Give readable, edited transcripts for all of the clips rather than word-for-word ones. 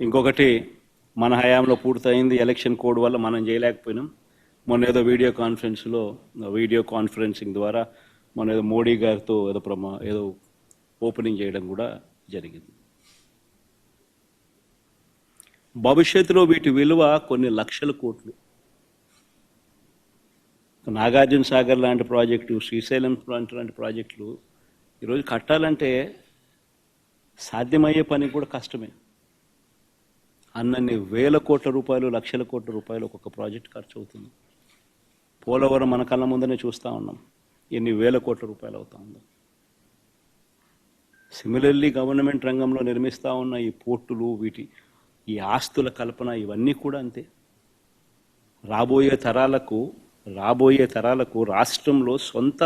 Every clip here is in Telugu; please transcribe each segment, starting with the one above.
ఇంకొకటి మన హయాంలో పూర్తయింది, ఎలక్షన్ కోడ్ వల్ల మనం చేయలేకపోయినాం. మొన్న ఏదో వీడియో కాన్ఫరెన్సింగ్ ద్వారా మన ఏదో మోడీ గారితో ఏదో ఓపెనింగ్ చేయడం కూడా జరిగింది. భవిష్యత్తులో వీటి విలువ కొన్ని లక్షల కోట్లు. నాగార్జున సాగర్ లాంటి ప్రాజెక్టు, శ్రీశైలం లాంటి ప్రాజెక్టులు ఈరోజు కట్టాలంటే సాధ్యమయ్యే పని కూడా కష్టమే. అన్నన్ని వేల కోట్ల రూపాయలు, లక్షల కోట్ల రూపాయలు ఒక్కొక్క ప్రాజెక్ట్ ఖర్చు అవుతుంది. పోలవరం మన కళ్ళ ముందనే చూస్తూ ఉన్నాం, ఎన్ని వేల కోట్ల రూపాయలు అవుతా ఉందో. సిమిలర్లీ గవర్నమెంట్ రంగంలో నిర్మిస్తూ ఉన్న ఈ పోర్టులు, ఈ ఆస్తుల కల్పన, ఇవన్నీ కూడా అంతే. రాబోయే తరాలకు రాష్ట్రంలో సొంత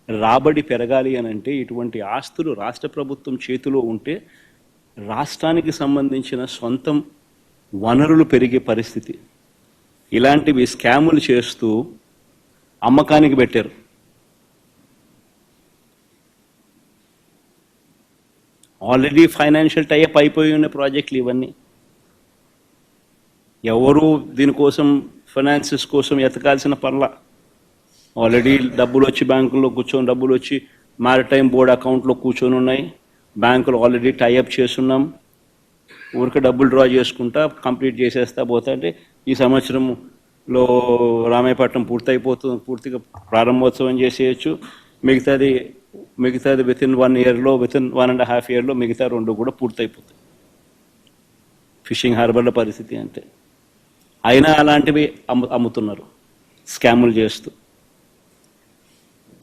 రాబడి పెరగాలి అని అంటే ఇటువంటి ఆస్తులు రాష్ట్ర ప్రభుత్వం చేతిలో ఉంటే రాష్ట్రానికి సంబంధించిన సొంతం వనరులు పెరిగే పరిస్థితి. ఇలాంటివి స్కాములు చేస్తూ అమ్మకానికి పెట్టారు. ఆల్రెడీ ఫైనాన్షియల్ టైఅప్ అయిపోయి ఉన్న ప్రాజెక్టులు ఇవన్నీ. ఎవరు దీనికోసం ఫైనాన్సెస్ కోసం ఎతకాల్సిన పనుల. ఆల్రెడీ డబ్బులు వచ్చి బ్యాంకుల్లో కూర్చొని, డబ్బులు వచ్చి మ్యారిటైమ్ బోర్డ్ అకౌంట్లో కూర్చొని ఉన్నాయి. బ్యాంకులు ఆల్రెడీ టైఅప్ చేస్తున్నాం. ఊరికి డబ్బులు డ్రా చేసుకుంటా కంప్లీట్ చేసేస్తా పోతా అంటే ఈ సంవత్సరంలో రామాయపట్నం పూర్తిగా ప్రారంభోత్సవం చేసేయచ్చు. మిగతాది వితిన్ 1 ఇయర్లో, వితిన్ 1.5 ఇయర్లో మిగతా 2 కూడా పూర్తయిపోతాయి. ఫిషింగ్ హార్బర్ల పరిస్థితి అంతే. అయినా అలాంటివి అమ్ముతున్నారు స్కాములు చేస్తూ.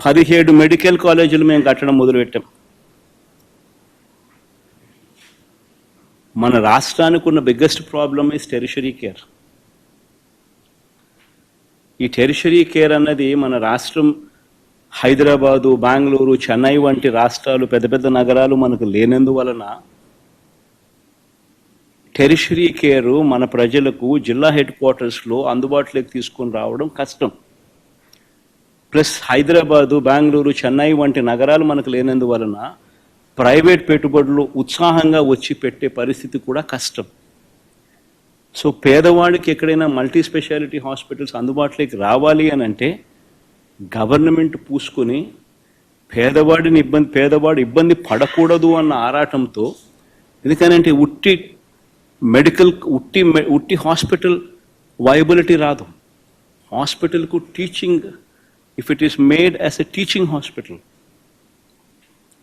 17 మెడికల్ కాలేజీలు మేము కట్టడం మొదలుపెట్టాం. మన రాష్ట్రానికి ఉన్న biggest problem is tertiary care. ఈ టెరిషరీ కేర్ అన్నది మన రాష్ట్రం హైదరాబాదు, బెంగళూరు, చెన్నై వంటి రాష్ట్రాలు, పెద్ద పెద్ద నగరాలు మనకు లేనందువలన టెరిషరీ కేరు మన ప్రజలకు జిల్లా హెడ్ క్వార్టర్స్లో అందుబాటులోకి తీసుకొని రావడం కష్టం. ప్లస్ హైదరాబాదు, బెంగళూరు, చెన్నై వంటి నగరాలు మనకు లేనందువలన ప్రైవేట్ పెట్టుబడులు ఉత్సాహంగా వచ్చి పెట్టే పరిస్థితి కూడా కష్టం. సో పేదవాడికి ఎక్కడైనా మల్టీ స్పెషాలిటీ హాస్పిటల్స్ అందుబాటులోకి రావాలి అని అంటే గవర్నమెంట్ పూసుకొని పేదవాడు ఇబ్బంది పడకూడదు అన్న ఆరాటంతో, ఎందుకనంటే ఉట్టి హాస్పిటల్ వైబిలిటీ రాదు. హాస్పిటల్కు teaching, if it is made as a teaching hospital,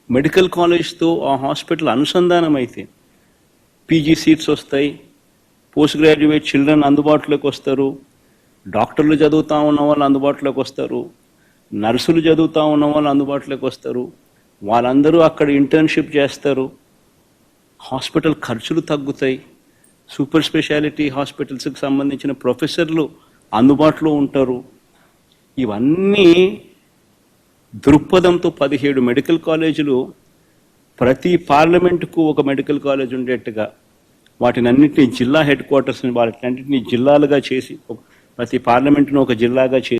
medical కాలేజ్తో ఆ హాస్పిటల్ అనుసంధానం అయితే పీజీ సీట్స్ వస్తాయి, పోస్ట్ గ్రాడ్యుయేట్ చిల్డ్రన్ అందుబాటులోకి వస్తారు, డాక్టర్లు చదువుతూ ఉన్న వాళ్ళు అందుబాటులోకి వస్తారు, నర్సులు చదువుతూ ఉన్న వాళ్ళు అందుబాటులోకి వస్తారు. వాళ్ళందరూ అక్కడ ఇంటర్న్షిప్ చేస్తారు. హాస్పిటల్ ఖర్చులు తగ్గుతాయి. సూపర్ స్పెషాలిటీ హాస్పిటల్స్కి సంబంధించిన ప్రొఫెసర్లు అందుబాటులో ఉంటారు. ఇవన్నీ దృక్పథంతో 17 మెడికల్ కాలేజీలు, ప్రతి పార్లమెంటుకు ఒక మెడికల్ కాలేజ్ ఉండేట్టుగా వాటినన్నింటినీ జిల్లా హెడ్ క్వార్టర్స్ని, వాటినన్నింటినీ జిల్లాలుగా చేసి, ప్రతి పార్లమెంటును ఒక జిల్లాగా చేసి